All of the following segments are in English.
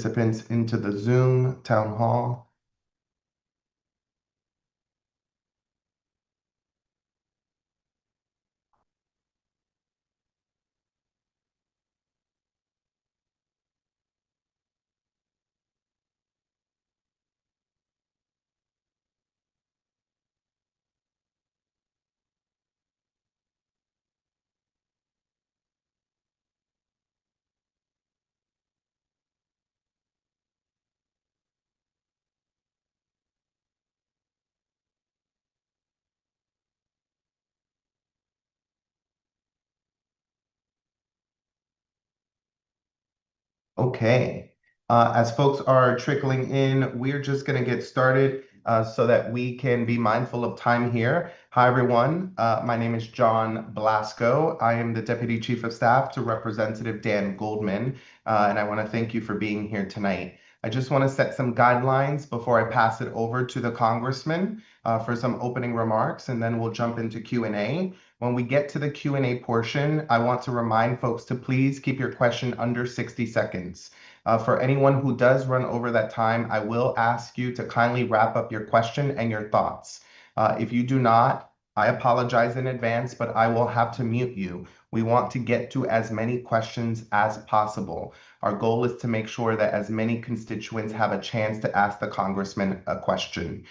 participants into the Zoom town hall. Okay. As folks are trickling in, we're just going to get started so that we can be mindful of time here. Hi, everyone. My name is John Blasco. I am the Deputy Chief of Staff to Representative Dan Goldman, and I want to thank you for being here tonight. I just want to set some guidelines before I pass it over to the Congressman for some opening remarks, and then we'll jump into Q&A. When we get to the Q&A portion, I want to remind folks to please keep your question under 60 seconds. For anyone who does run over that time, I will ask you to kindly wrap up your question and your thoughts. If you do not, I apologize in advance, but I will have to mute you. We want to get to as many questions as possible. Our goal is to make sure that as many constituents have a chance to ask the Congressman a question.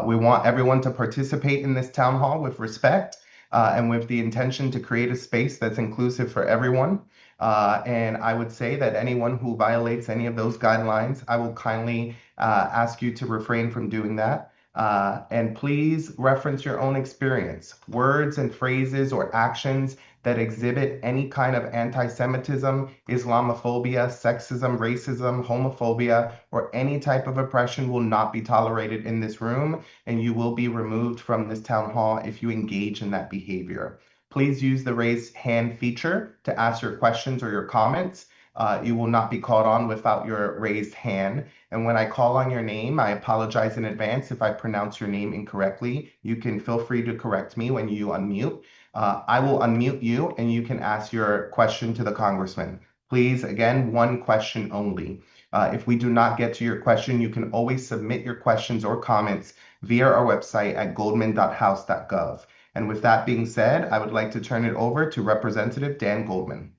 We want everyone to participate in this town hall with respect and with the intention to create a space that's inclusive for everyone. And I would say that anyone who violates any of those guidelines, I will kindly ask you to refrain from doing that. And please reference your own experience. Words and phrases or actions that exhibit any kind of anti-Semitism, Islamophobia, sexism, racism, homophobia, or any type of oppression will not be tolerated in this room, and you will be removed from this town hall if you engage in that behavior. Please use the raise hand feature to ask your questions or your comments. You will not be called on without your raised hand. And when I call on your name, I apologize in advance if I pronounce your name incorrectly. You can feel free to correct me when you unmute. I will unmute you and you can ask your question to the Congressman. Please, again, one question only. If we do not get to your question, you can always submit your questions or comments via our website at goldman.house.gov. And with that being said, I would like to turn it over to Representative Dan Goldman.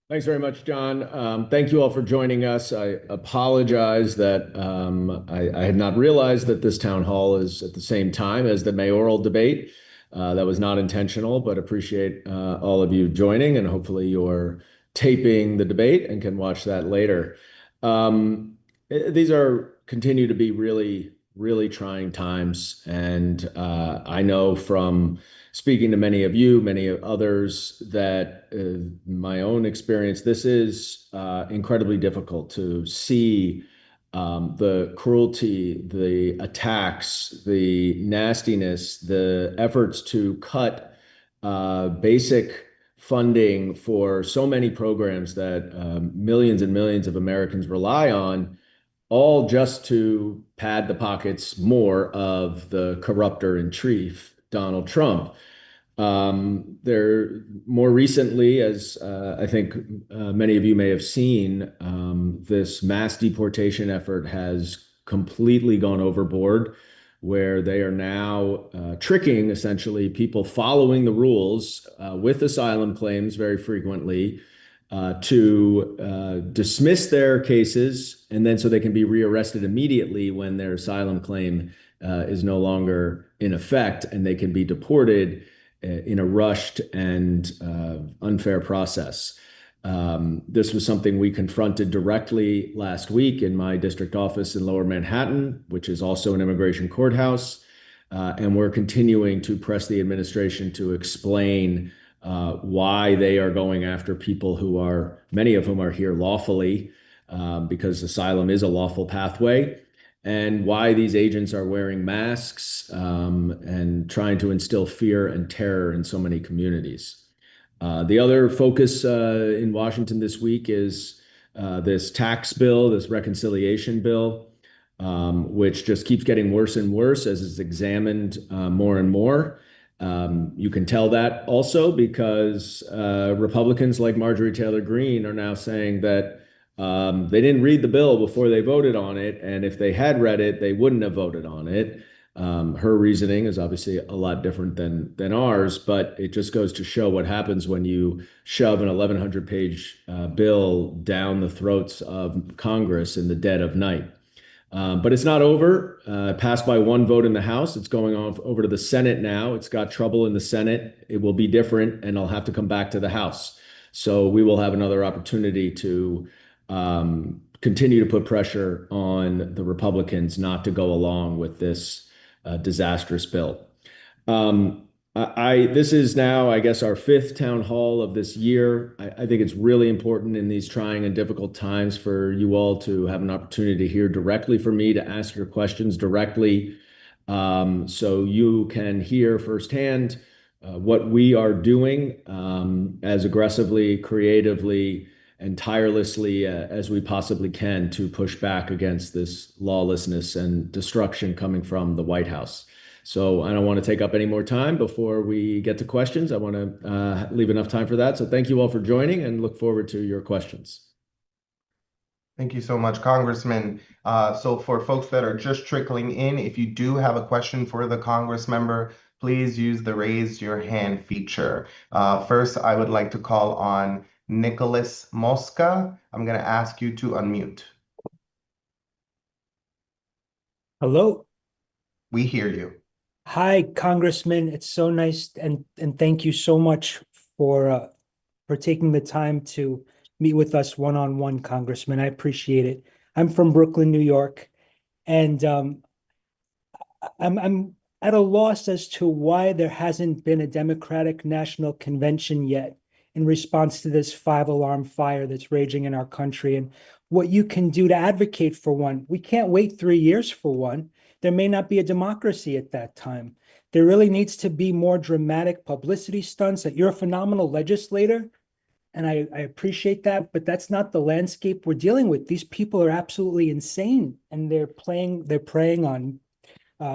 Thanks very much, John. Thank you all for joining us. I apologize that I had not realized that this town hall is at the same time as the mayoral debate. That was not intentional, but appreciate all of you joining, and hopefully you're taping the debate and can watch that later. These continue to be really trying times, and I know from speaking to many of you, many others, that my own experience, this is incredibly difficult to see the cruelty, the attacks, the nastiness, the efforts to cut basic funding for so many programs that millions and millions of Americans rely on, all just to pad the pockets more of the corrupter in chief, Donald Trump. There, more recently, as I think many of you may have seen, this mass deportation effort has completely gone overboard, where they are now tricking, essentially, people following the rules with asylum claims very frequently to dismiss their cases, and then so they can be rearrested immediately when their asylum claim is no longer in effect, and they can be deported in a rushed and unfair process. This was something we confronted directly last week in my district office in Lower Manhattan, which is also an immigration courthouse. And we're continuing to press the administration to explain why they are going after people many of whom are here lawfully, because asylum is a lawful pathway, and why these agents are wearing masks and trying to instill fear and terror in so many communities. The other focus in Washington this week is this tax bill, this reconciliation bill, which just keeps getting worse and worse as it's examined more and more. You can tell that also because Republicans like Marjorie Taylor Greene are now saying that They didn't read the bill before they voted on it, and if they had read it, they wouldn't have voted on it. Her reasoning is obviously a lot different than ours, but it just goes to show what happens when you shove an 1,100-page bill down the throats of Congress in the dead of night. But it's not over. Passed by one vote in the House. It's going on over to the Senate now. It's got trouble in the Senate. It will be different, and I'll have to come back to the House. So we will have another opportunity to continue to put pressure on the Republicans not to go along with this disastrous bill. This is now, I guess, our fifth town hall of this year. I think it's really important in these trying and difficult times for you all to have an opportunity to hear directly from me, to ask your questions directly, so you can hear firsthand what we are doing as aggressively, creatively, and tirelessly as we possibly can to push back against this lawlessness and destruction coming from the White House. So I don't want to take up any more time before we get to questions. I want to leave enough time for that. So thank you all for joining and look forward to your questions. Thank you so much, Congressman. So for folks that are just trickling in, if you do have a question for the Congress member, please use the raise your hand feature. First, I would like to call on Nicholas Mosca. I'm going to ask you to unmute. Hello. We hear you. Hi, Congressman. It's so nice and thank you so much for taking the time to meet with us one-on-one, Congressman. I appreciate it. I'm from Brooklyn, New York, and I'm at a loss as to why there hasn't been a Democratic National Convention yet in response to this five-alarm fire that's raging in our country, and what you can do to advocate for one. We can't wait 3 years for one. There may not be a democracy at that time. There really needs to be more dramatic publicity stunts. That you're a phenomenal legislator, and I appreciate that, but that's not the landscape we're dealing with. These people are absolutely insane, and they're preying on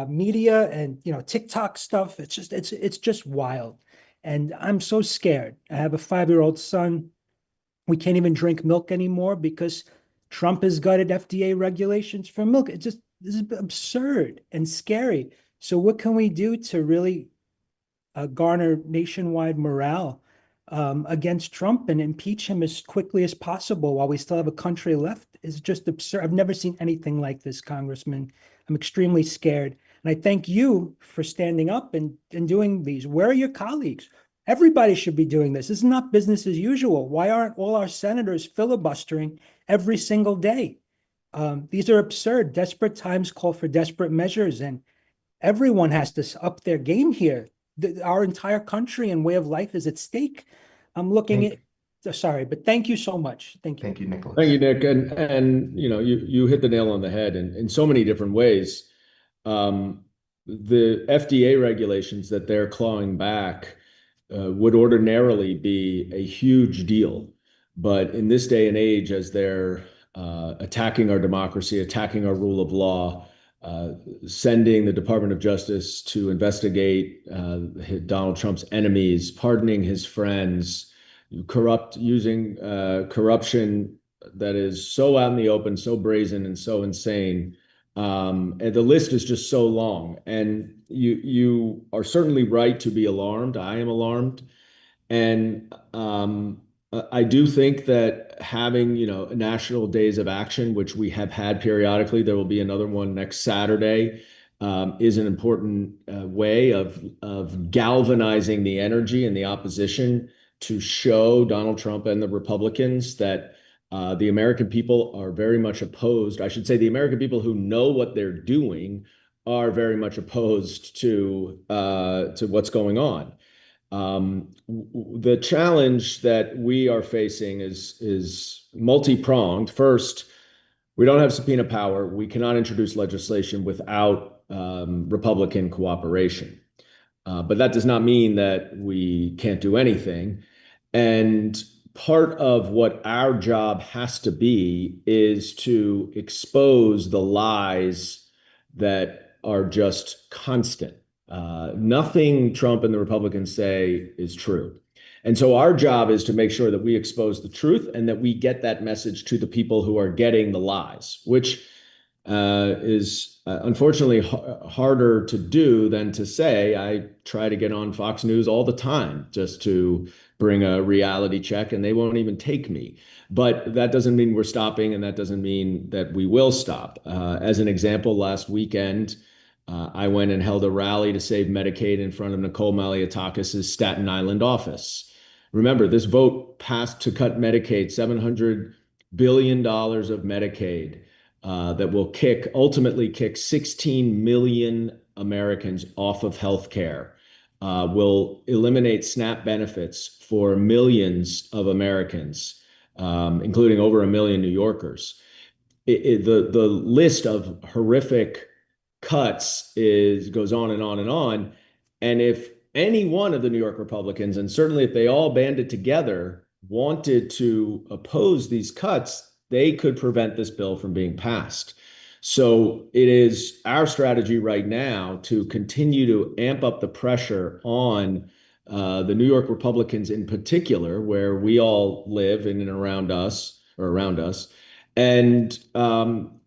media and TikTok stuff. It's just wild, and I'm so scared. I have a 5-year-old son. We can't even drink milk anymore because Trump has gutted FDA regulations for milk. This is absurd and scary. So what can we do to really garner nationwide morale against Trump and impeach him as quickly as possible while we still have a country left? Is just absurd. I've never seen anything like this, Congressman. I'm extremely scared. And I thank you for standing up and doing these. Where are your colleagues? Everybody should be doing this. This is not business as usual. Why aren't all our senators filibustering every single day? These are absurd. Desperate times call for desperate measures, and everyone has to up their game here. Our entire country and way of life is at stake. I'm looking at, sorry, but thank you so much. Thank you. Thank you, Nicholas. Thank you, Nick. And you hit the nail on the head in so many different ways. The FDA regulations that they're clawing back would ordinarily be a huge deal. But in this day and age, as they're attacking our democracy, attacking our rule of law, sending the Department of Justice to investigate Donald Trump's enemies, pardoning his friends, using corruption that is so out in the open, so brazen, and so insane. And the list is just so long. And you are certainly right to be alarmed. I am alarmed. And I do think that having, national days of action, which we have had periodically, there will be another one next Saturday, is an important way of galvanizing the energy in the opposition to show Donald Trump and the Republicans that the American people are very much opposed. I should say the American people who know what they're doing are very much opposed to what's going on. The challenge that we are facing is multi-pronged. First, we don't have subpoena power. We cannot introduce legislation without Republican cooperation. But that does not mean that we can't do anything. And part of what our job has to be is to expose the lies that are just constant. Nothing Trump and the Republicans say is true. And so our job is to make sure that we expose the truth and that we get that message to the people who are getting the lies, which is unfortunately harder to do than to say. I try to get on Fox News all the time just to bring a reality check, and they won't even take me. But that doesn't mean we're stopping, and that doesn't mean that we will stop. As an example, last weekend, I went and held a rally to save Medicaid in front of Nicole Malliotakis's Staten Island office. Remember, this vote passed to cut Medicaid, $700 billion of Medicaid, that will ultimately kick 16 million Americans off of health care, will eliminate SNAP benefits for millions of Americans, including over a million New Yorkers. The list of horrific cuts goes on and on and on. And if any one of the New York Republicans, and certainly if they all banded together, wanted to oppose these cuts, they could prevent this bill from being passed. So it is our strategy right now to continue to amp up the pressure on the New York Republicans in particular, where we all live in and around us, and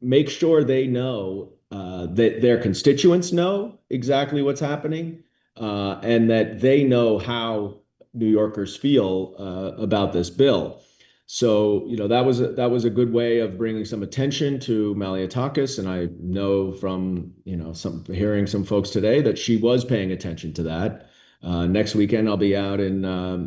make sure they know that their constituents know exactly what's happening, and that they know how New Yorkers feel about this bill. So, that was a good way of bringing some attention to Malliotakis, and I know from hearing some folks today that she was paying attention to that. Next weekend, I'll be out in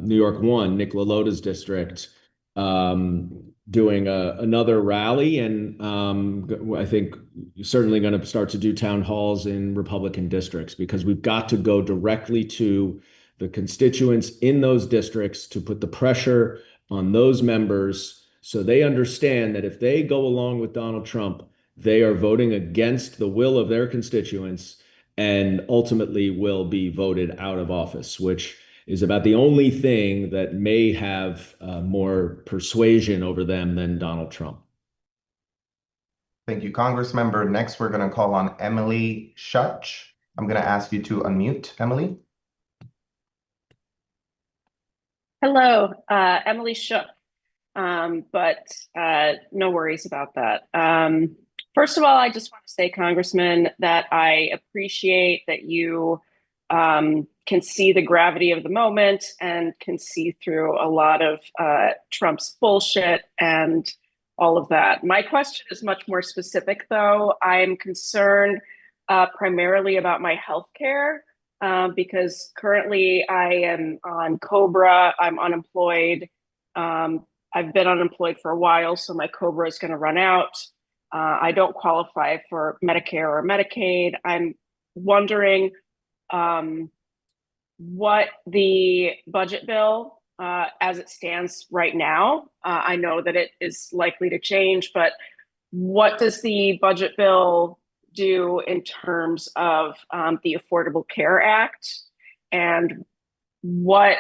New York 1, Nick LaLota's district, doing another rally, and I think certainly going to start to do town halls in Republican districts, because we've got to go directly to the constituents in those districts to put the pressure on those members so they understand that if they go along with Donald Trump, they are voting against the will of their constituents and ultimately will be voted out of office, which is about the only thing that may have more persuasion over them than Donald Trump. Thank you, Congressmember. Next, we're going to call on Emily Schuch. I'm going to ask you to unmute, Emily. Hello, Emily Shook, but no worries about that. First of all, I just want to say, Congressman, that I appreciate that you can see the gravity of the moment and can see through a lot of Trump's bullshit and all of that. My question is much more specific, though. I'm concerned primarily about my health care. Because currently I am on COBRA, I'm unemployed. I've been unemployed for a while, so my COBRA is going to run out. I don't qualify for Medicare or Medicaid. I'm wondering what the budget bill, as it stands right now, I know that it is likely to change, but what does the budget bill do in terms of the Affordable Care Act, and what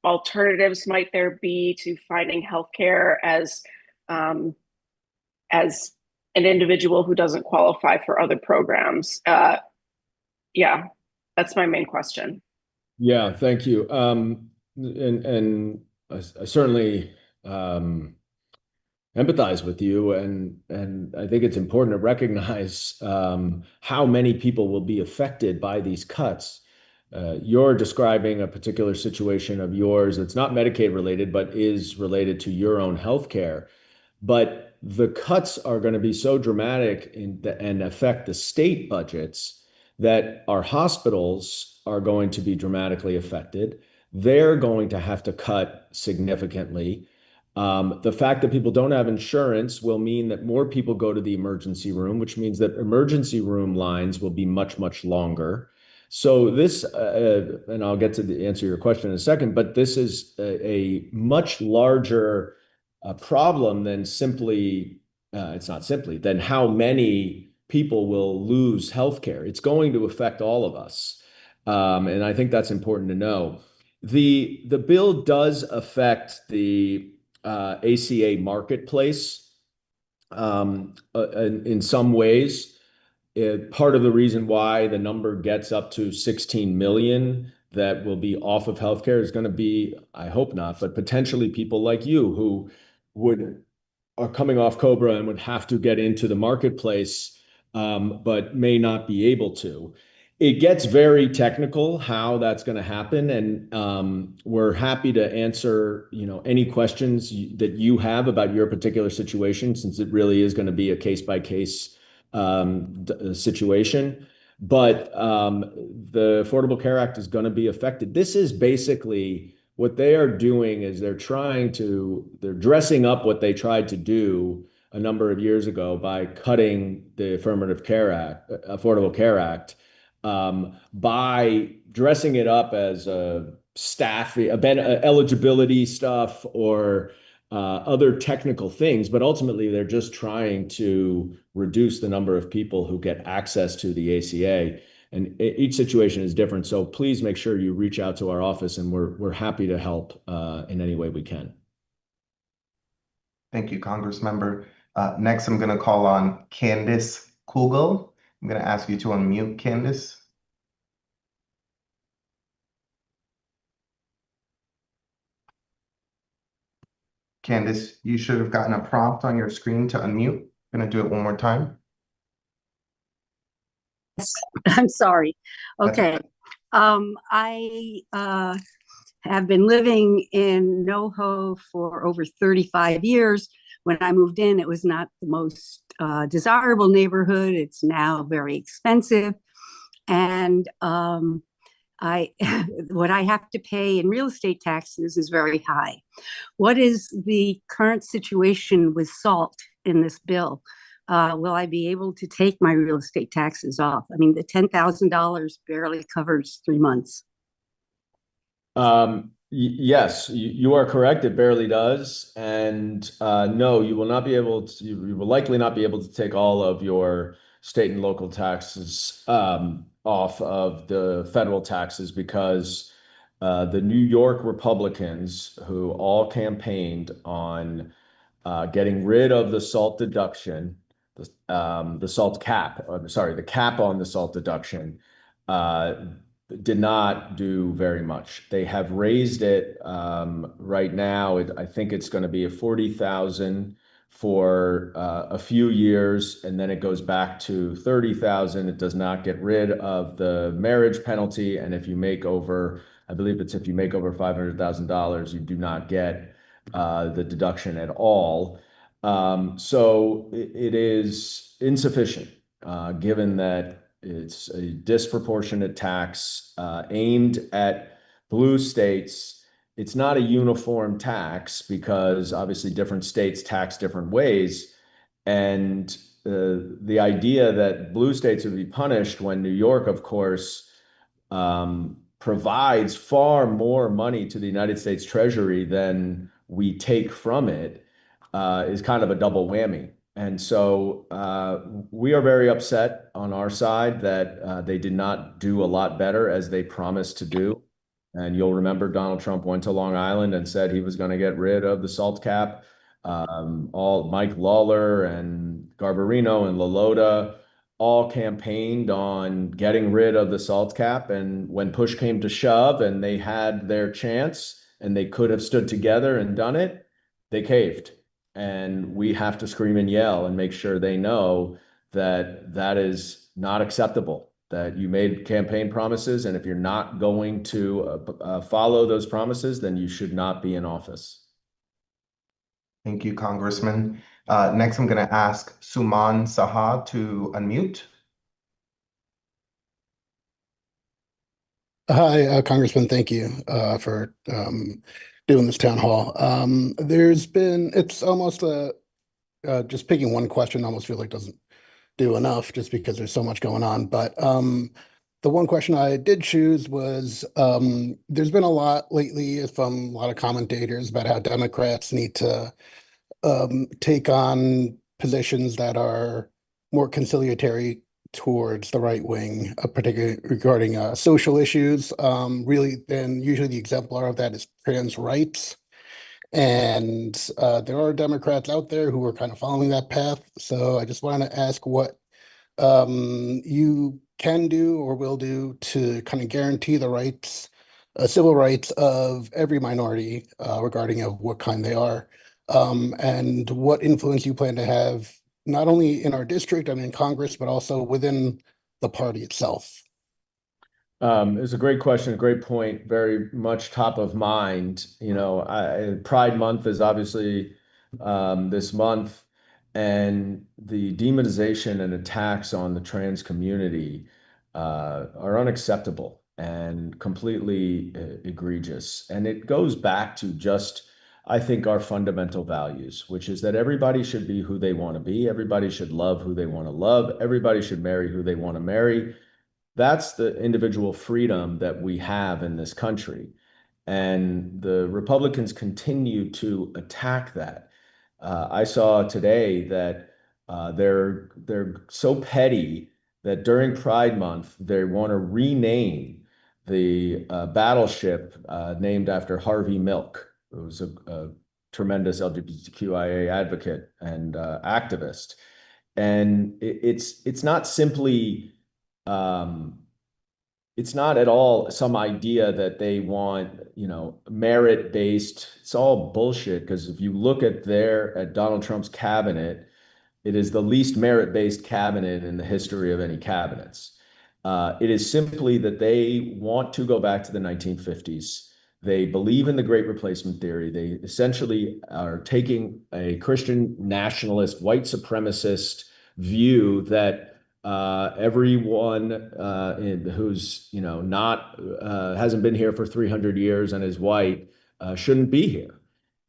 alternatives might there be to finding healthcare as an individual who doesn't qualify for other programs? Yeah, that's my main question. Yeah, thank you. And I certainly empathize with you, and I think it's important to recognize how many people will be affected by these cuts. You're describing a particular situation of yours that's not Medicaid related, but is related to your own health care. But the cuts are going to be so dramatic and affect the state budgets that our hospitals are going to be dramatically affected. They're going to have to cut significantly. The fact that people don't have insurance will mean that more people go to the emergency room, which means that emergency room lines will be much, much longer. So this, and I'll get to answer your question in a second, but this is a much larger problem than simply, it's not simply, than how many people will lose healthcare. It's going to affect all of us. And I think that's important to know. The bill does affect the ACA marketplace in some ways. Part of the reason why the number gets up to 16 million that will be off of healthcare is going to be, I hope not, but potentially people like you who are coming off COBRA and would have to get into the marketplace, but may not be able to. It gets very technical how that's going to happen, and we're happy to answer, any questions that you have about your particular situation, since it really is going to be a case by case situation. But the Affordable Care Act is going to be affected. This is basically what they are doing is they're dressing up what they tried to do a number of years ago by cutting the Affordable Care Act, by dressing it up as a eligibility stuff or other technical things, but ultimately they're just trying to reduce the number of people who get access to the ACA. And each situation is different. So please make sure you reach out to our office, and we're happy to help in any way we can. Thank you, Congressmember. Next, I'm going to call on Candace Kugel. I'm going to ask you to unmute, Candace. Candace, you should have gotten a prompt on your screen to unmute. I'm going to do it one more time. I'm sorry. Okay. I have been living in NoHo for over 35 years. When I moved in, it was not the most desirable neighborhood. It's now very expensive. And what I have to pay in real estate taxes is very high. What is the current situation with SALT in this bill? Will I be able to take my real estate taxes off? I mean, the $10,000 barely covers 3 months. Yes, you are correct. It barely does. And no, you will not be able to, you will likely not be able to take all of your state and local taxes off of the federal taxes, because the New York Republicans, who all campaigned on getting rid of the SALT deduction, the SALT cap, the cap on the SALT deduction, did not do very much. They have raised it right now. I think it's going to be a 40,000 for a few years, and then it goes back to 30,000. It does not get rid of the marriage penalty, and if you make over, I believe it's if you make over $500,000, you do not get the deduction at all. So it is insufficient, given that it's a disproportionate tax aimed at blue states. It's not a uniform tax because obviously different states tax different ways. And the idea that blue states would be punished when New York, of course, provides far more money to the United States Treasury than we take from it, is kind of a double whammy. And so we are very upset on our side that they did not do a lot better as they promised to do. And you'll remember Donald Trump went to Long Island and said he was going to get rid of the SALT cap. All Mike Lawler and Garbarino and LaLota all campaigned on getting rid of the SALT cap. And when push came to shove and they had their chance and they could have stood together and done it, they caved. And we have to scream and yell and make sure they know that that is not acceptable, that you made campaign promises. And if you're not going to follow those promises, then you should not be in office. Thank you, Congressman. Next, I'm going to ask Suman Saha to unmute. Hi, Congressman. Thank you for doing this town hall. It's almost just picking one question almost feel like doesn't do enough just because there's so much going on. But the one question I did choose was there's been a lot lately from a lot of commentators about how Democrats need to take on positions that are more conciliatory towards the right wing, particularly regarding social issues. Really, and usually the exemplar of that is trans rights. And there are Democrats out there who are kind of following that path. So I just wanted to ask what you can do or will do to kind of guarantee the rights civil rights of every minority, regarding of what kind they are, and what influence you plan to have not only in our district and in Congress, but also within the party itself. It's a great question, a great point, very much top of mind. Pride Month is obviously this month, and the demonization and attacks on the trans community are unacceptable and completely egregious. And it goes back to just, I think, our fundamental values, which is that everybody should be who they want to be, everybody should love who they want to love, everybody should marry who they want to marry. That's the individual freedom that we have in this country. And the Republicans continue to attack that. I saw today that they're so petty that during Pride Month, they want to rename the battleship named after Harvey Milk, who was a tremendous LGBTQIA advocate and activist. And it's not simply it's not at all some idea that they want, merit-based. It's all bullshit, because if you look at Donald Trump's cabinet, it is the least merit-based cabinet in the history of any cabinets. It is simply that they want to go back to the 1950s. They believe in the Great Replacement theory. They essentially are taking a Christian nationalist, white supremacist view that everyone who's not hasn't been here for 300 years and is white shouldn't be here.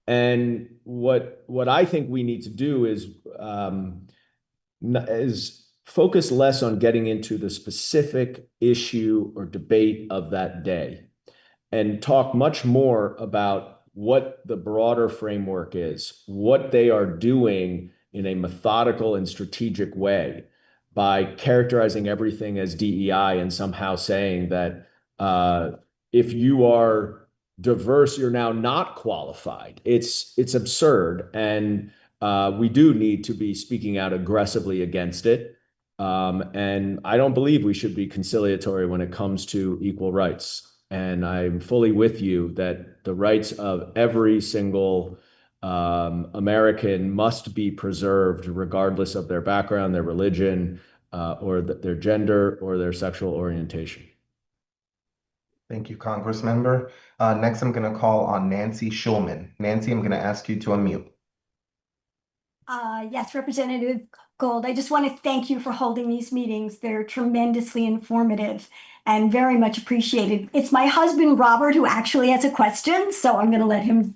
And what I think we need to do is focus less on getting into the specific issue or debate of that day, and talk much more about what the broader framework is, what they are doing in a methodical and strategic way by characterizing everything as DEI and somehow saying that if you are diverse, you're now not qualified. It's absurd, and we do need to be speaking out aggressively against it. And I don't believe we should be conciliatory when it comes to equal rights. And I'm fully with you that the rights of every single American must be preserved, regardless of their background, their religion, or their gender or their sexual orientation. Thank you, Congressmember. Next, I'm going to call on Nancy Schulman. Nancy, I'm going to ask you to unmute. Yes, Representative Gold, I just want to thank you for holding these meetings. They're tremendously informative and very much appreciated. It's my husband, Robert, who actually has a question, so I'm going to let him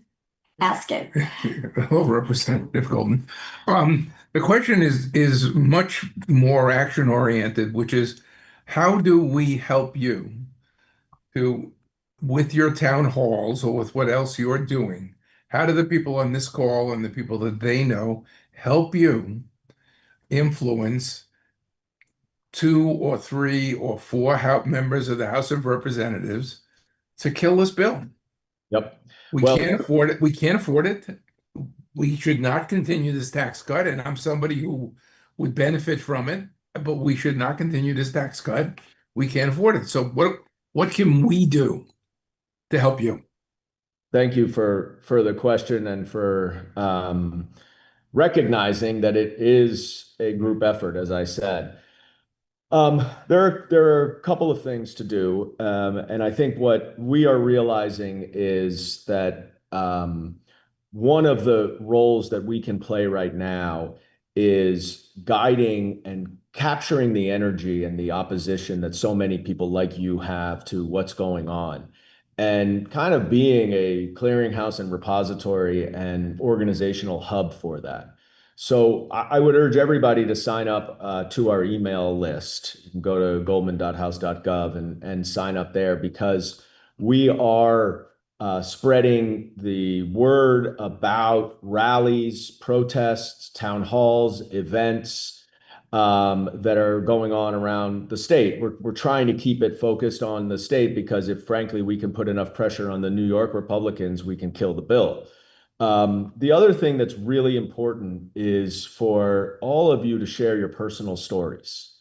ask it. Hello, Representative Goldman. The question is much more action oriented, which is, how do we help you with your town halls or with what else you're doing? How do the people on this call and the people that they know help you influence 2 or 3 or 4 members of the House of Representatives to kill this bill? Yep. We can't afford it. We can't afford it. We should not continue this tax cut. And I'm somebody who would benefit from it, but we should not continue this tax cut. We can't afford it. So what can we do to help you? Thank you for the question and for recognizing that it is a group effort, as I said. There are a couple of things to do, and I think what we are realizing is that one of the roles that we can play right now is guiding and capturing the energy and the opposition that so many people like you have to what's going on, and kind of being a clearinghouse and repository and organizational hub for that. So I would urge everybody to sign up to our email list. You can go to goldman.house.gov and sign up there, because we are spreading the word about rallies, protests, town halls, events that are going on around the state. We're trying to keep it focused on the state, because if, frankly, we can put enough pressure on the New York Republicans, we can kill the bill. The other thing that's really important is for all of you to share your personal stories.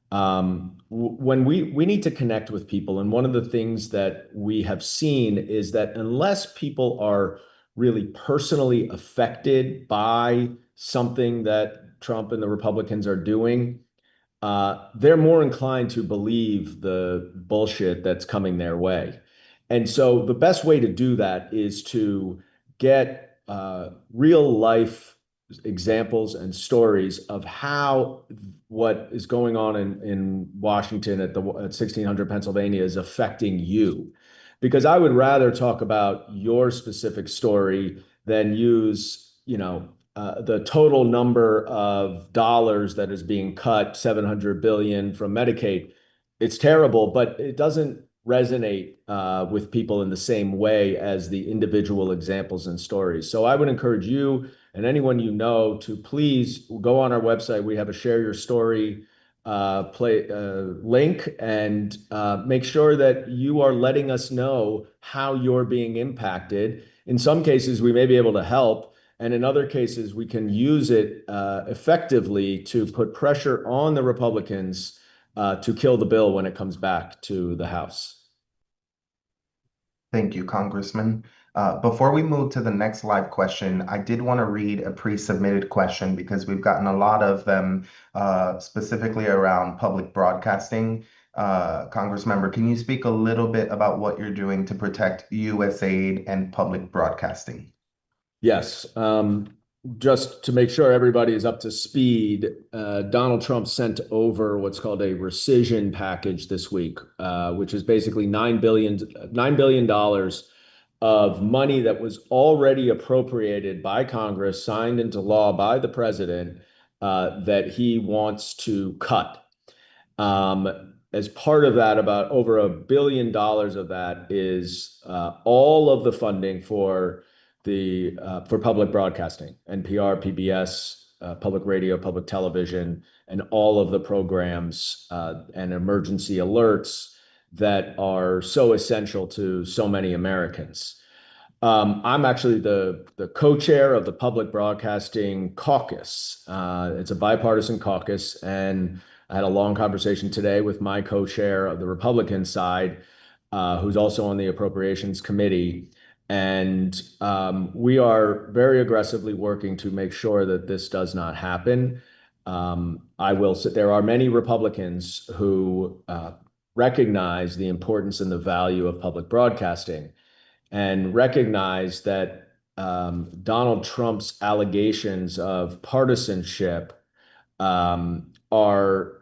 When we need to connect with people, and one of the things that we have seen is that unless people are really personally affected by something that Trump and the Republicans are doing, they're more inclined to believe the bullshit that's coming their way. And so the best way to do that is to get real life examples and stories of how what is going on in Washington at 1600 Pennsylvania is affecting you. Because I would rather talk about your specific story than use, the total number of dollars that is being cut, 700 billion from Medicaid. It's terrible, but it doesn't resonate with people in the same way as the individual examples and stories. So I would encourage you and anyone you know to please go on our website. We have a share your story link, and make sure that you are letting us know how you're being impacted. In some cases, we may be able to help. And in other cases, we can use it effectively to put pressure on the Republicans to kill the bill when it comes back to the House. Thank you, Congressman. Before we move to the next live question, I did want to read a pre-submitted question because we've gotten a lot of them specifically around public broadcasting. Congressmember, can you speak a little bit about what you're doing to protect USAID and public broadcasting? Yes. Just to make sure everybody is up to speed, Donald Trump sent over what's called a rescission package this week, which is basically $9 billion of money that was already appropriated by Congress, signed into law by the president, that he wants to cut. As part of that, about over $1 billion of that is all of the funding for public broadcasting, NPR, PBS, public radio, public television, and all of the programs and emergency alerts that are so essential to so many Americans. I'm actually the co-chair of the Public Broadcasting Caucus. It's a bipartisan caucus, and I had a long conversation today with my co-chair of the Republican side, who's also on the Appropriations Committee. And we are very aggressively working to make sure that this does not happen. There are many Republicans who recognize the importance and the value of public broadcasting, and recognize that Donald Trump's allegations of partisanship are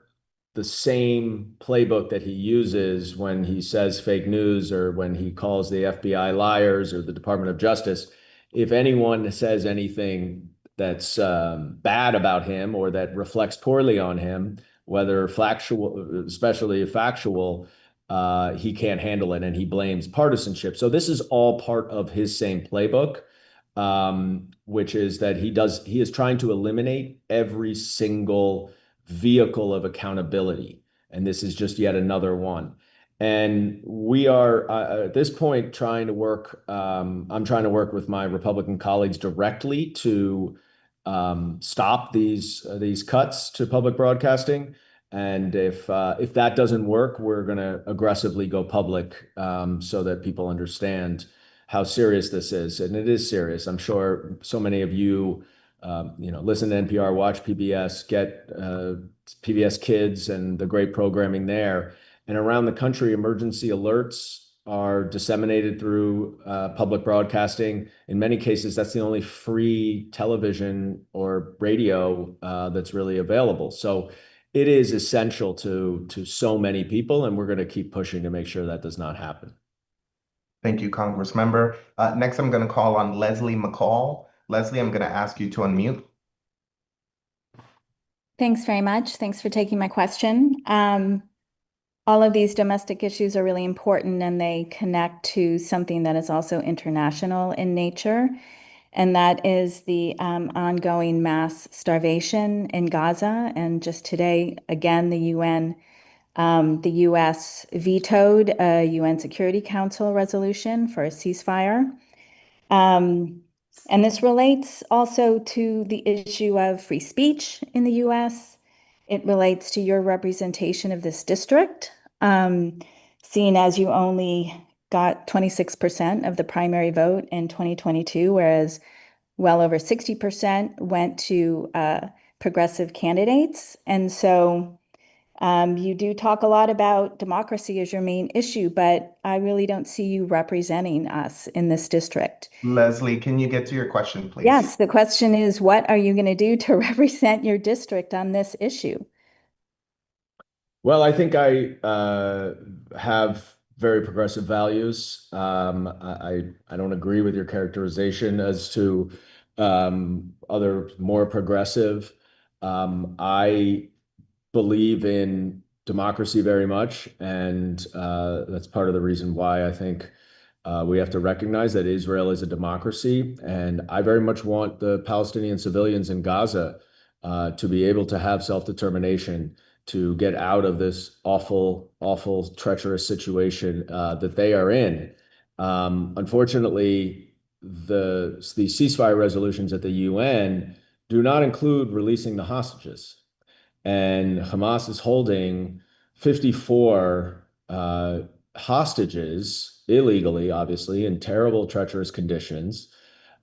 the same playbook that he uses when he says fake news or when he calls the FBI liars or the Department of Justice. If anyone says anything that's bad about him or that reflects poorly on him, whether factual, especially factual, he can't handle it, and he blames partisanship. So this is all part of his same playbook, which is that he is trying to eliminate every single vehicle of accountability. And this is just yet another one. And we are at this point trying to work. I'm trying to work with my Republican colleagues directly to stop these cuts to public broadcasting. And if that doesn't work, we're going to aggressively go public so that people understand how serious this is. And it is serious. I'm sure so many of you, listen to NPR, watch PBS, get PBS Kids and the great programming there. And around the country, emergency alerts are disseminated through public broadcasting. In many cases, that's the only free television or radio that's really available. So it is essential to so many people, and we're going to keep pushing to make sure that does not happen. Thank you, Congressmember. Next, I'm going to call on Leslie McCall. Leslie, I'm going to ask you to unmute. Thanks very much. Thanks for taking my question. All of these domestic issues are really important, and they connect to something that is also international in nature, and that is the ongoing mass starvation in Gaza. And just today, again, the U.S. vetoed a UN Security Council resolution for a ceasefire. And this relates also to the issue of free speech in the U.S. It relates to your representation of this district, seeing as you only got 26% of the primary vote in 2022, whereas well over 60% went to progressive candidates. And so you do talk a lot about democracy as your main issue, but I really don't see you representing us in this district. Leslie, can you get to your question, please? Yes, the question is, what are you going to do to represent your district on this issue? Well, I think I have very progressive values. I don't agree with your characterization as to other more progressive. I believe in democracy very much, and that's part of the reason why I think we have to recognize that Israel is a democracy. And I very much want the Palestinian civilians in Gaza to be able to have self-determination, to get out of this awful, awful, treacherous situation that they are in. Unfortunately, the ceasefire resolutions at the UN do not include releasing the hostages. And Hamas is holding 54 hostages illegally, obviously, in terrible, treacherous conditions.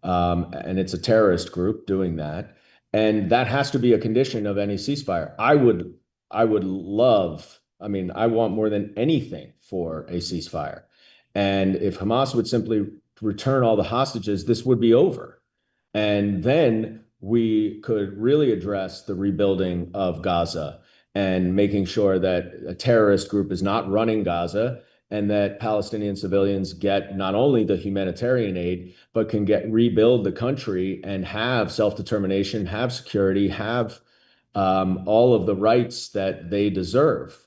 And it's a terrorist group doing that. And that has to be a condition of any ceasefire. I would love, I mean, I want more than anything for a ceasefire. And if Hamas would simply return all the hostages, this would be over. And then we could really address the rebuilding of Gaza and making sure that a terrorist group is not running Gaza, and that Palestinian civilians get not only the humanitarian aid, but can rebuild the country and have self-determination, have security, have all of the rights that they deserve.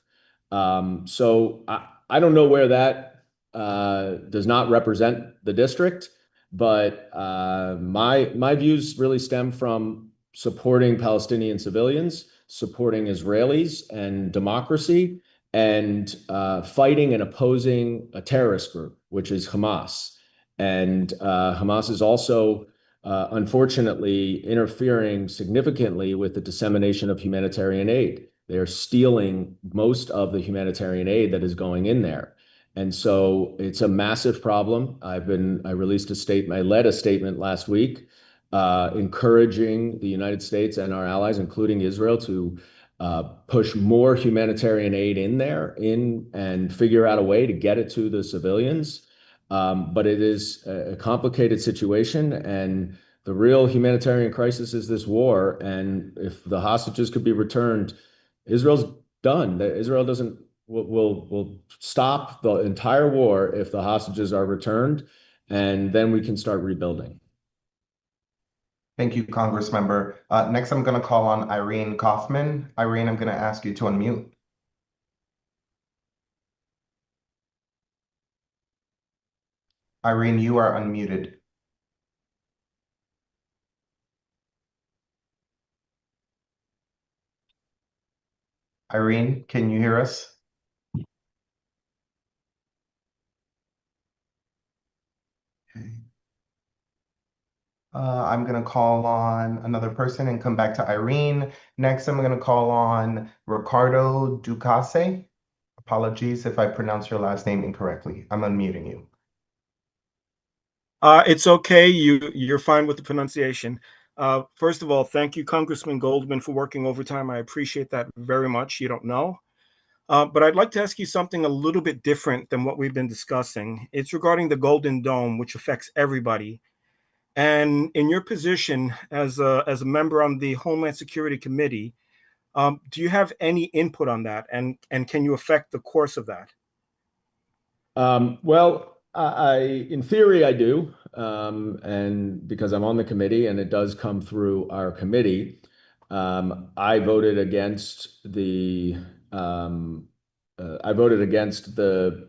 So I don't know where that does not represent the district, but my views really stem from supporting Palestinian civilians, supporting Israelis and democracy, and fighting and opposing a terrorist group, which is Hamas. And Hamas is also unfortunately interfering significantly with the dissemination of humanitarian aid. They're stealing most of the humanitarian aid that is going in there. And so it's a massive problem. I released a statement, I led a statement last week encouraging the United States and our allies, including Israel, to push more humanitarian aid in there and figure out a way to get it to the civilians. But it is a complicated situation, and the real humanitarian crisis is this war. And if the hostages could be returned, Israel's done. Israel will stop the entire war if the hostages are returned, and then we can start rebuilding. Thank you, Congressmember. Next, I'm going to call on Irene Kaufman. Irene, I'm going to ask you to unmute. Irene, you are unmuted. Irene, can you hear us? Okay. I'm going to call on another person and come back to Irene. Next, I'm going to call on Ricardo Ducasse. Apologies if I pronounce your last name incorrectly. I'm unmuting you. It's okay. You're fine with the pronunciation. First of all, thank you, Congressman Goldman, for working overtime. I appreciate that very much. You don't know. But I'd like to ask you something a little bit different than what we've been discussing. It's regarding the Golden Dome, which affects everybody. And in your position as a member on the Homeland Security Committee, do you have any input on that? And can you affect the course of that? Well, in theory, I do, and because I'm on the committee and it does come through our committee, I voted against the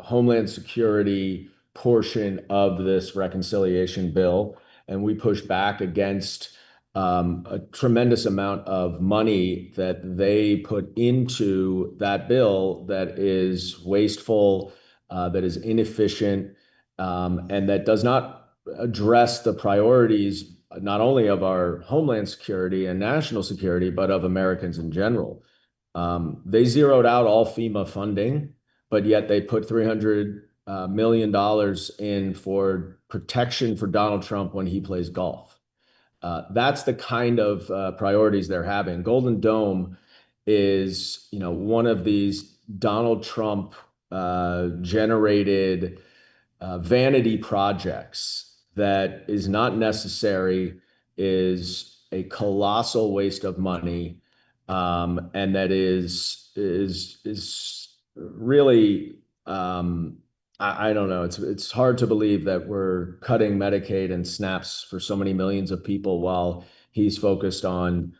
Homeland Security portion of this reconciliation bill, and we pushed back against a tremendous amount of money that they put into that bill that is wasteful, that is inefficient, and that does not address the priorities not only of our homeland security and national security, but of Americans in general. They zeroed out all FEMA funding, but yet they put $300 million in for protection for Donald Trump when he plays golf. That's the kind of priorities they're having. Golden Dome is, one of these Donald Trump generated vanity projects that is not necessary, is a colossal waste of money, and that is really I don't know. It's hard to believe that we're cutting Medicaid and SNAPs for so many millions of people while he's focused on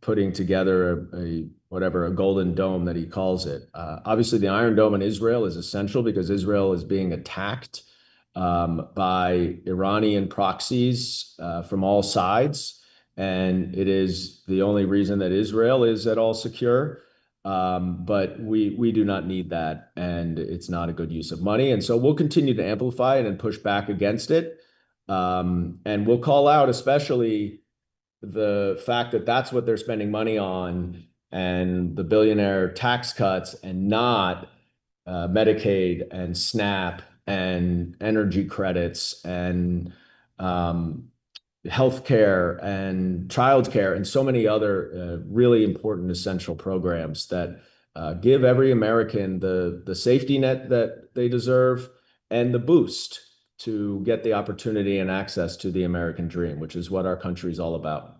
putting together a golden dome that he calls it. Obviously, the Iron Dome in Israel is essential because Israel is being attacked by Iranian proxies from all sides, and it is the only reason that Israel is at all secure. But we do not need that, and it's not a good use of money. And so we'll continue to amplify it and push back against it. And we'll call out especially the fact that that's what they're spending money on, and the billionaire tax cuts, and not Medicaid and SNAP and energy credits and healthcare and childcare and so many other really important essential programs that give every American the safety net that they deserve and the boost to get the opportunity and access to the American dream, which is what our country is all about.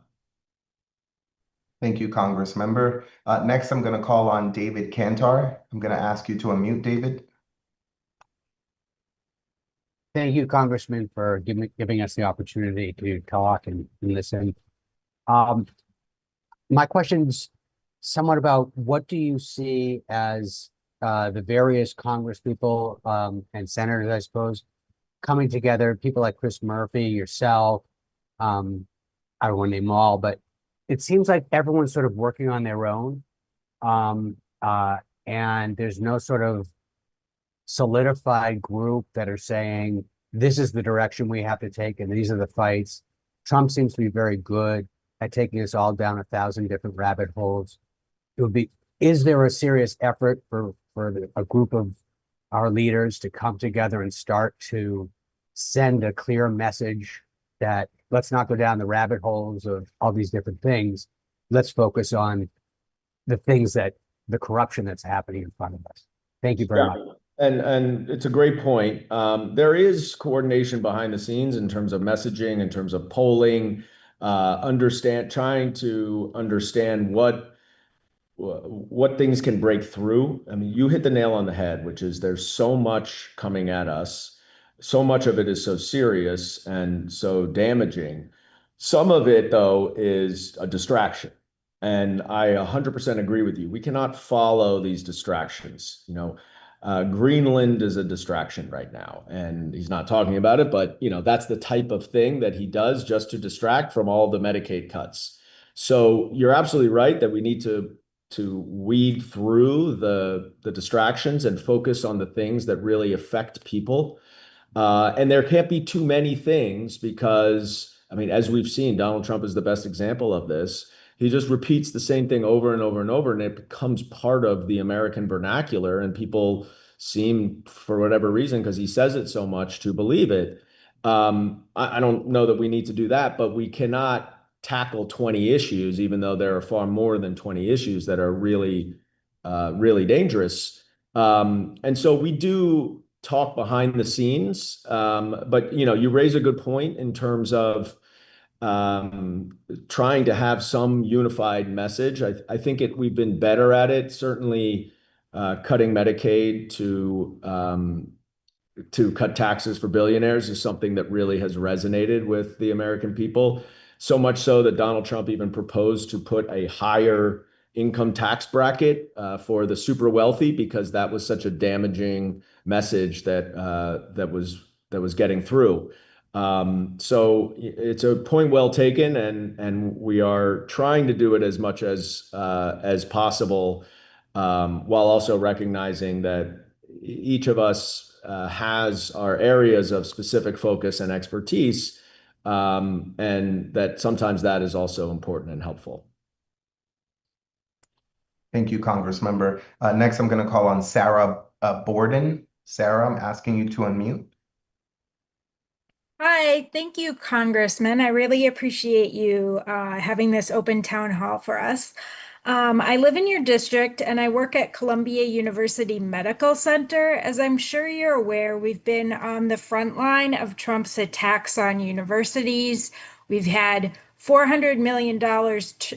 Thank you, Congress member. Next, I'm going to call on David Cantar. I'm going to ask you to unmute, David. Thank you, Congressman, for giving us the opportunity to talk and listen. My question's somewhat about what do you see as the various congresspeople and senators, I suppose, coming together, people like Chris Murphy, yourself, I don't want to name them all, but it seems like everyone's sort of working on their own, and there's no sort of solidified group that are saying this is the direction we have to take and these are the fights. Trump seems to be very good at taking us all down 1,000 different rabbit holes. Is there a serious effort for a group of our leaders to come together and start to send a clear message that let's not go down the rabbit holes of all these different things. Let's focus on the things the corruption that's happening in front of us. Thank you very much. And it's a great point. There is coordination behind the scenes in terms of messaging, in terms of polling, trying to understand what things can break through. I mean, you hit the nail on the head, which is there's so much coming at us. So much of it is so serious and so damaging. Some of it, though, is a distraction. And I 100% agree with you. We cannot follow these distractions. Greenland is a distraction right now, and he's not talking about it, but that's the type of thing that he does just to distract from all the Medicaid cuts. So you're absolutely right that we need to weed through the distractions and focus on the things that really affect people. And there can't be too many things because, I mean, as we've seen, Donald Trump is the best example of this. He just repeats the same thing over and over and over, and it becomes part of the American vernacular, and people seem, for whatever reason, because he says it so much, to believe it. I don't know that we need to do that, but we cannot tackle 20 issues, even though there are far more than 20 issues that are really, really dangerous. And so we do talk behind the scenes, but you raise a good point in terms of trying to have some unified message. I think we've been better at it. Certainly, cutting Medicaid to cut taxes for billionaires is something that really has resonated with the American people. So much so that Donald Trump even proposed to put a higher income tax bracket for the super wealthy, because that was such a damaging message that was getting through. So it's a point well taken, and we are trying to do it as much as possible, while also recognizing that each of us has our areas of specific focus and expertise, and that sometimes that is also important and helpful. Thank you, Congressmember. Next, I'm going to call on Sarah Borden. Sarah, I'm asking you to unmute. Hi, thank you, Congressman. I really appreciate you having this open town hall for us. I live in your district and I work at Columbia University Medical Center. As I'm sure you're aware, we've been on the front line of Trump's attacks on universities. We've had $400 million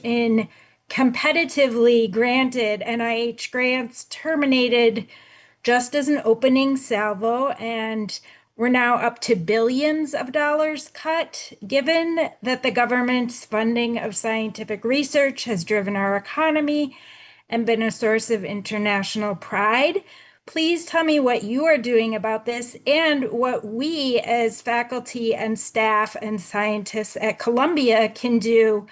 in competitively granted NIH grants terminated just as an opening salvo, and we're now up to billions of dollars cut. Given that the government's funding of scientific research has driven our economy and been a source of international pride, please tell me what you are doing about this and what we as faculty and staff and scientists at Columbia can do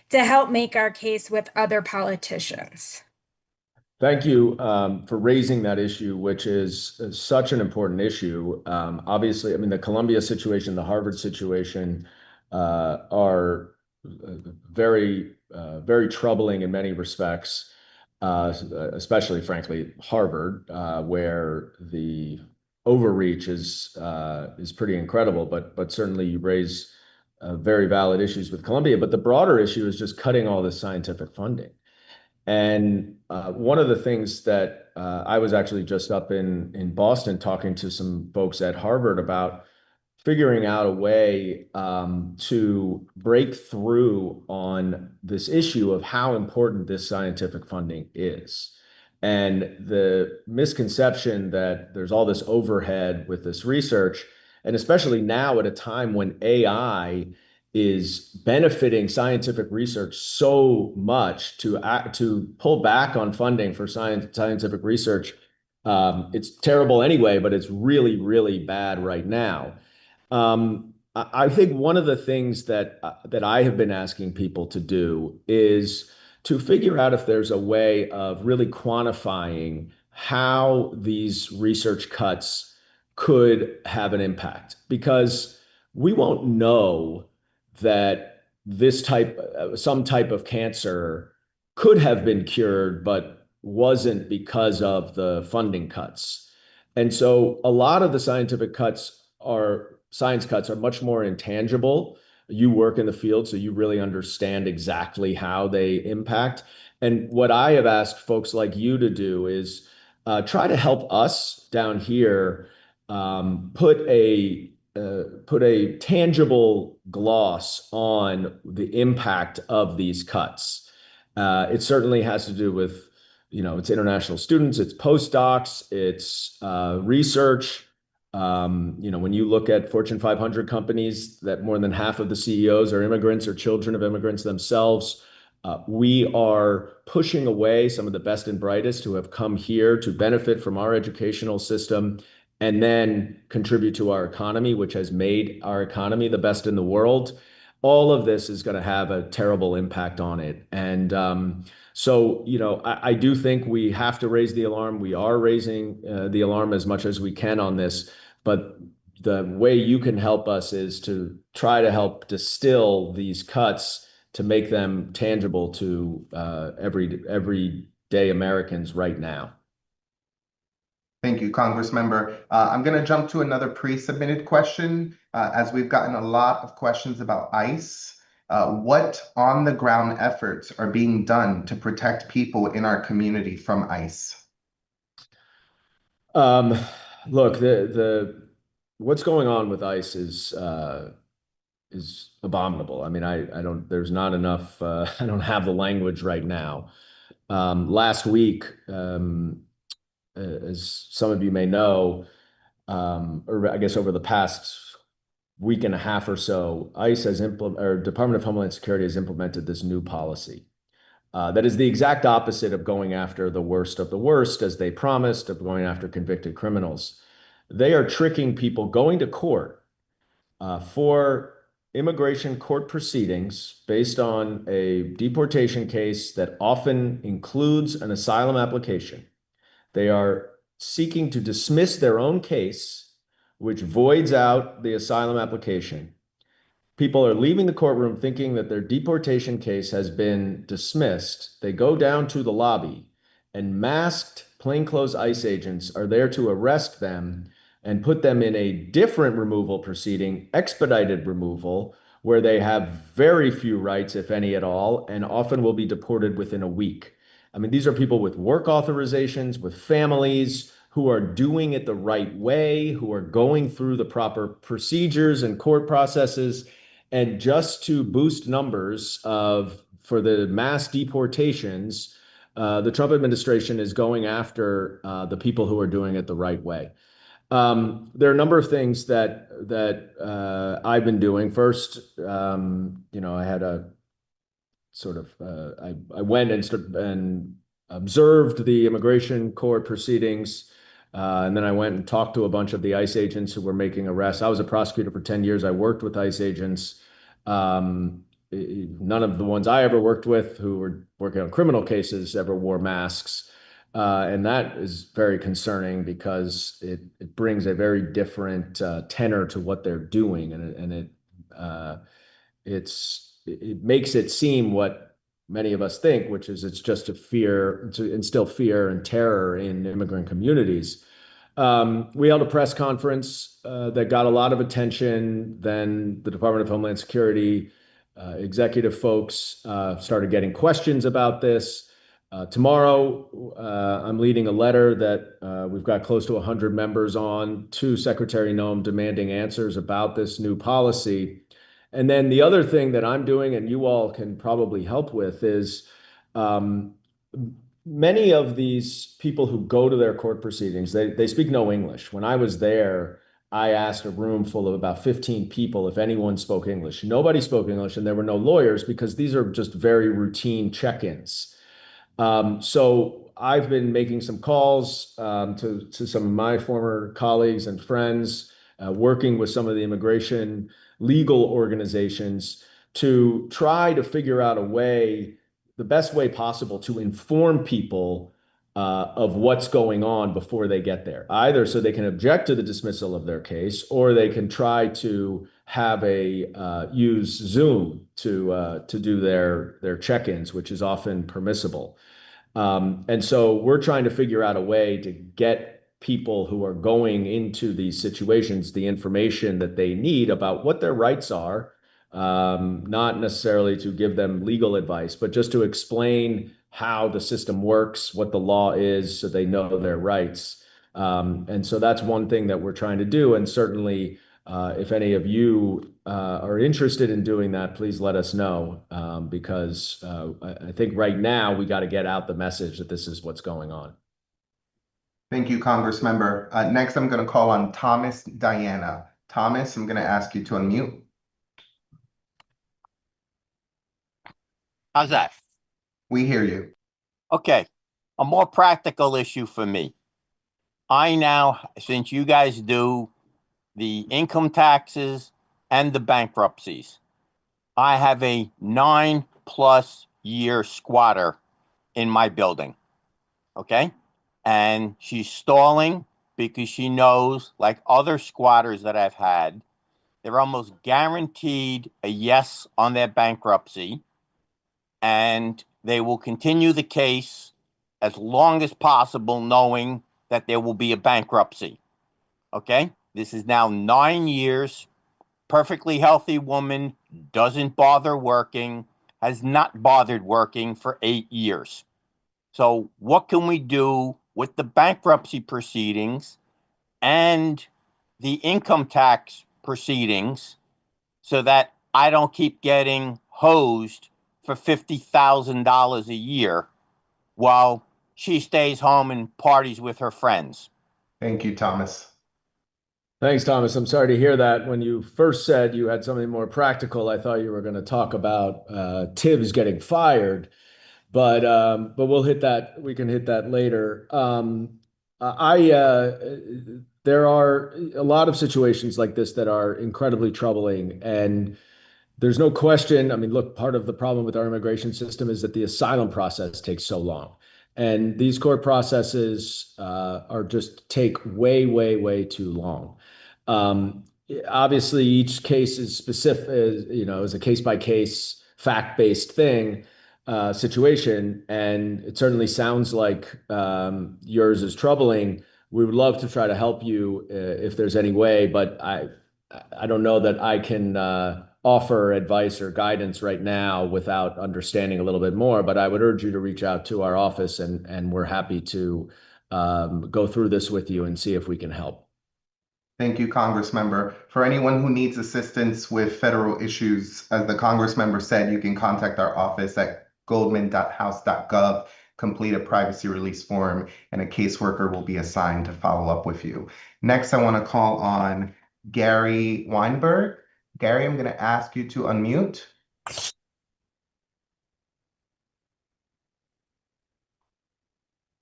to help make our case with other politicians. Thank you for raising that issue, which is such an important issue. Obviously, I mean, the Columbia situation, the Harvard situation are very, very troubling in many respects, especially, frankly, Harvard, where the overreach is pretty incredible. But certainly, you raise very valid issues with Columbia. But the broader issue is just cutting all this scientific funding. And one of the things that I was actually just up in Boston talking to some folks at Harvard about figuring out a way to break through on this issue of how important this scientific funding is. And the misconception that there's all this overhead with this research, and especially now at a time when AI is benefiting scientific research so much to pull back on funding for scientific research. It's terrible anyway, but it's really, really bad right now. I think one of the things that I have been asking people to do is to figure out if there's a way of really quantifying how these research cuts could have an impact, because we won't know that some type of cancer could have been cured, but wasn't because of the funding cuts. And so a lot of the science cuts are much more intangible. You work in the field, so you really understand exactly how they impact. And what I have asked folks like you to do is try to help us down here put a tangible gloss on the impact of these cuts. It certainly has to do with, it's international students, it's postdocs, it's research. When you look at Fortune 500 companies, that more than half of the CEOs are immigrants or children of immigrants themselves. We are pushing away some of the best and brightest who have come here to benefit from our educational system and then contribute to our economy, which has made our economy the best in the world. All of this is going to have a terrible impact on it. And I do think we have to raise the alarm. We are raising the alarm as much as we can on this. But the way you can help us is to try to help distill these cuts to make them tangible to everyday Americans right now. Thank you, Congressmember. I'm going to jump to another pre-submitted question, as we've gotten a lot of questions about ICE. What on-the-ground efforts are being done to protect people in our community from ICE? Look, what's going on with ICE is abominable. I mean, there's not enough, I don't have the language right now. Last week, as some of you may know, or I guess over the past week and a half or so, Department of Homeland Security has implemented this new policy that is the exact opposite of going after the worst of the worst, as they promised, of going after convicted criminals. They are tricking people going to court for immigration court proceedings based on a deportation case that often includes an asylum application. They are seeking to dismiss their own case, which voids out the asylum application. People are leaving the courtroom thinking that their deportation case has been dismissed. They go down to the lobby. and masked plainclothes ICE agents are there to arrest them and put them in a different removal proceeding, expedited removal, where they have very few rights, if any at all, and often will be deported within a week. I mean, these are people with work authorizations, with families who are doing it the right way, who are going through the proper procedures and court processes. And just to boost numbers for the mass deportations, the Trump administration is going after the people who are doing it the right way. There are a number of things that I've been doing. First, I had a sort of I went and observed the immigration court proceedings, and then I went and talked to a bunch of the ICE agents who were making arrests. I was a prosecutor for 10 years. I worked with ICE agents. None of the ones I ever worked with who were working on criminal cases ever wore masks. And that is very concerning because it brings a very different tenor to what they're doing, and it makes it seem what many of us think, which is it's just to instill fear and terror in immigrant communities. We held a press conference that got a lot of attention. Then the Department of Homeland Security executive folks started getting questions about this. Tomorrow, I'm leading a letter that we've got close to 100 members on to Secretary Noem demanding answers about this new policy. And then the other thing that I'm doing, and you all can probably help with, is many of these people who go to their court proceedings, they speak no English. When I was there, I asked a room full of about 15 people if anyone spoke English. Nobody spoke English, and there were no lawyers because these are just very routine check-ins. So I've been making some calls to some of my former colleagues and friends, working with some of the immigration legal organizations to try to figure out the best way possible to inform people of what's going on before they get there, either so they can object to the dismissal of their case, or they can try to have use Zoom to do their check-ins, which is often permissible. And so we're trying to figure out a way to get people who are going into these situations the information that they need about what their rights are, not necessarily to give them legal advice, but just to explain how the system works, what the law is, so they know their rights. And so that's one thing that we're trying to do. And certainly, if any of you are interested in doing that, please let us know, because I think right now we got to get out the message that this is what's going on. Thank you, Congressmember. Next, I'm going to call on Thomas Diana. Thomas, I'm going to ask you to unmute. How's that? We hear you. Okay, a more practical issue for me. I now, since you guys do the income taxes and the bankruptcies, I have a 9+ year squatter in my building, okay? And she's stalling because she knows, like other squatters that I've had, they're almost guaranteed a yes on their bankruptcy, and they will continue the case as long as possible, knowing that there will be a bankruptcy, okay? This is now 9 years. Perfectly healthy woman, doesn't bother working, has not bothered working for 8 years. So what can we do with the bankruptcy proceedings and the income tax proceedings so that I don't keep getting hosed for $50,000 a year while she stays home and parties with her friends? Thank you, Thomas. Thanks, Thomas. I'm sorry to hear that. When you first said you had something more practical, I thought you were going to talk about Tibbs getting fired, but we'll hit that. We can hit that later. There are a lot of situations like this that are incredibly troubling, and there's no question. I mean, look, part of the problem with our immigration system is that the asylum process takes so long. And these court processes take way, way, way too long. Obviously, each case is specific, is a case-by-case, fact-based thing. situation, and it certainly sounds like yours is troubling. We would love to try to help you if there's any way, but I don't know that I can offer advice or guidance right now without understanding a little bit more. But I would urge you to reach out to our office, and we're happy to go through this with you and see if we can help. Thank you, Congressmember. For anyone who needs assistance with federal issues, as the Congressmember said, you can contact our office at goldman.house.gov, complete a privacy release form, and a caseworker will be assigned to follow up with you. Next, I want to call on Gary Weinberg. Gary, I'm going to ask you to unmute.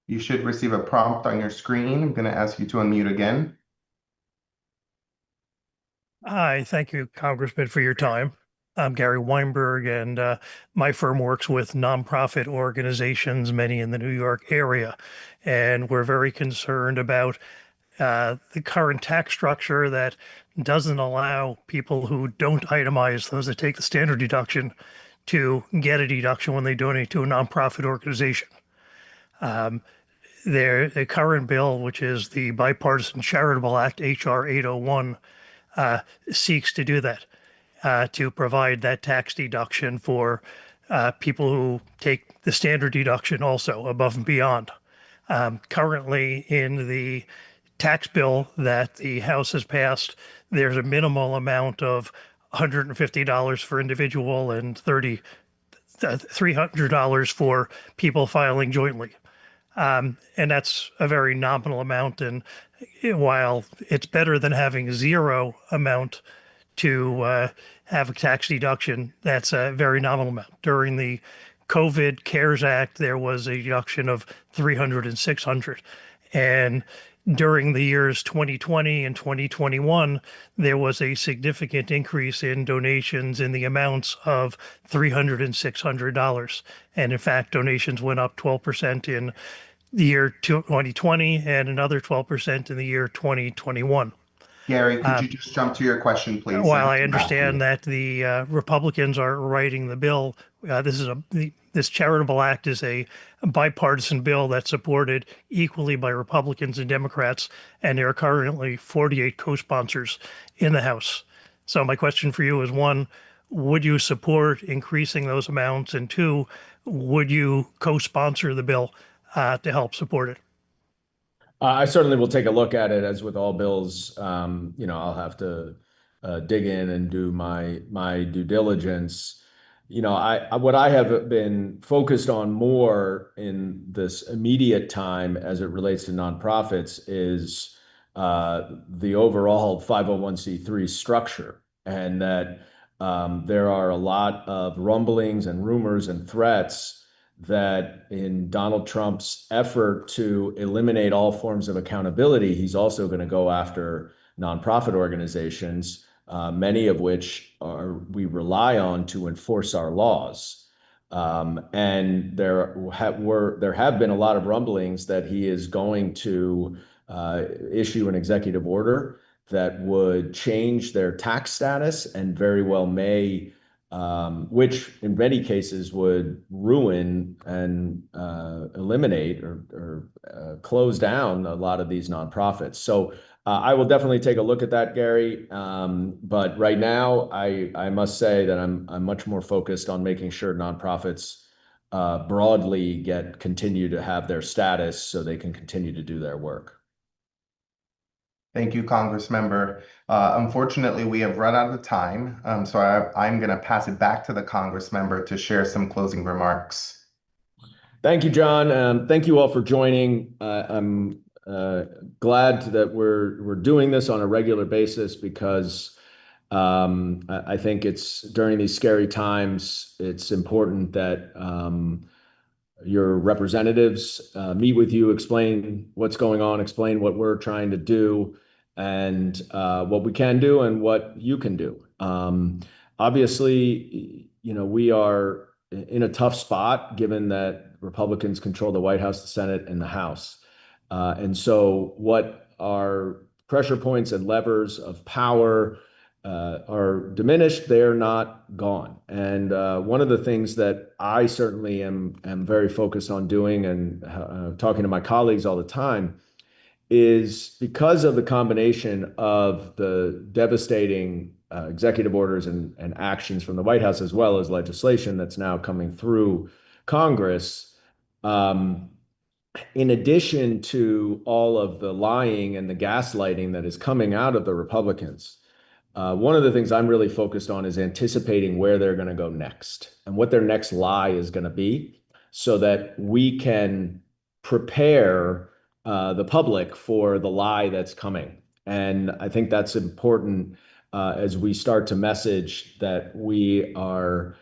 You should receive a prompt on your screen. I'm going to ask you to unmute again. Hi, thank you, Congressman, for your time. I'm Gary Weinberg, and my firm works with nonprofit organizations, many in the New York area. And we're very concerned about the current tax structure that doesn't allow people who don't itemize, those that take the standard deduction, to get a deduction when they donate to a nonprofit organization. The current bill, which is the Bipartisan Charitable Act, H.R. 801, seeks to do that, to provide that tax deduction for people who take the standard deduction also above and beyond. Currently, in the tax bill that the House has passed, there's a minimal amount of $150 for individual and $300 for people filing jointly. And that's a very nominal amount. And while it's better than having zero amount to have a tax deduction, that's a very nominal amount. During the COVID CARES Act, there was a deduction of $300 and $600. And during the years 2020 and 2021, there was a significant increase in donations in the amounts of $300 and $600. And in fact, donations went up 12% in the year 2020 and another 12% in the year 2021. Gary, could you just jump to your question, please? While I understand that the Republicans are writing the bill, this charitable act is a bipartisan bill that's supported equally by Republicans and Democrats, and there are currently 48 co-sponsors in the House. So my question for you is, one, would you support increasing those amounts? And two, would you co-sponsor the bill to help support it? I certainly will take a look at it. As with all bills, I'll have to dig in and do my due diligence. What I have been focused on more in this immediate time as it relates to nonprofits is the overall 501c3 structure, and that there are a lot of rumblings and rumors and threats that in Donald Trump's effort to eliminate all forms of accountability, he's also going to go after nonprofit organizations, many of which we rely on to enforce our laws. And there have been a lot of rumblings that he is going to issue an executive order that would change their tax status and very well may, which in many cases would ruin and eliminate or close down a lot of these nonprofits. So I will definitely take a look at that, Gary. But right now, I must say that I'm much more focused on making sure nonprofits broadly continue to have their status so they can continue to do their work. Thank you, Congressmember. Unfortunately, we have run out of time, so I'm going to pass it back to the Congressmember to share some closing remarks. Thank you, John. Thank you all for joining. I'm glad that we're doing this on a regular basis because I think it's during these scary times, it's important that your representatives meet with you, explain what's going on, explain what we're trying to do, and what we can do and what you can do. Obviously, we are in a tough spot given that Republicans control the White House, the Senate, and the House. And so what are pressure points and levers of power are diminished, they're not gone. And one of the things that I certainly am very focused on doing and talking to my colleagues all the time is because of the combination of the devastating executive orders and actions from the White House, as well as legislation that's now coming through Congress. In addition to all of the lying and the gaslighting that is coming out of the Republicans, one of the things I'm really focused on is anticipating where they're going to go next and what their next lie is going to be so that we can prepare the public for the lie that's coming. And I think that's important as we start to message that we are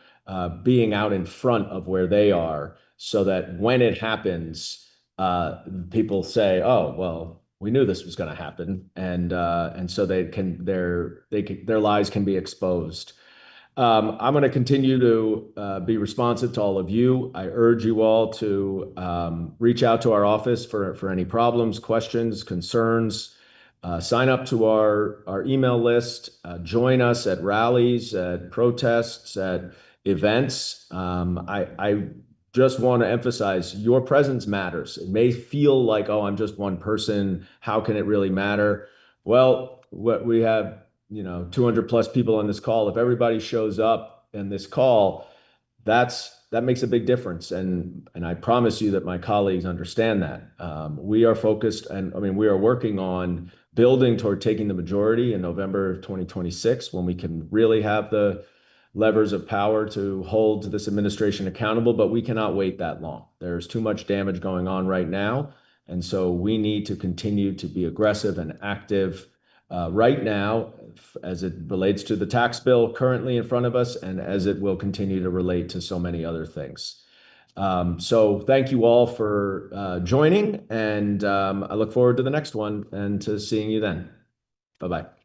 being out in front of where they are so that when it happens, people say, "Oh, well, we knew this was going to happen," and so their lies can be exposed. I'm going to continue to be responsive to all of you. I urge you all to reach out to our office for any problems, questions, concerns. Sign up to our email list. Join us at rallies, at protests, at events. I just want to emphasize your presence matters. It may feel like, oh, I'm just one person. How can it really matter? Well, what we have, 200 plus people on this call. If everybody shows up in this call, that makes a big difference. And I promise you that my colleagues understand that. We are focused and we are working on building toward taking the majority in November of 2026 when we can really have the levers of power to hold this administration accountable, but we cannot wait that long. There's too much damage going on right now. And so we need to continue to be aggressive and active right now as it relates to the tax bill currently in front of us and as it will continue to relate to so many other things. So thank you all for joining, and I look forward to the next one and to seeing you then. Bye-bye.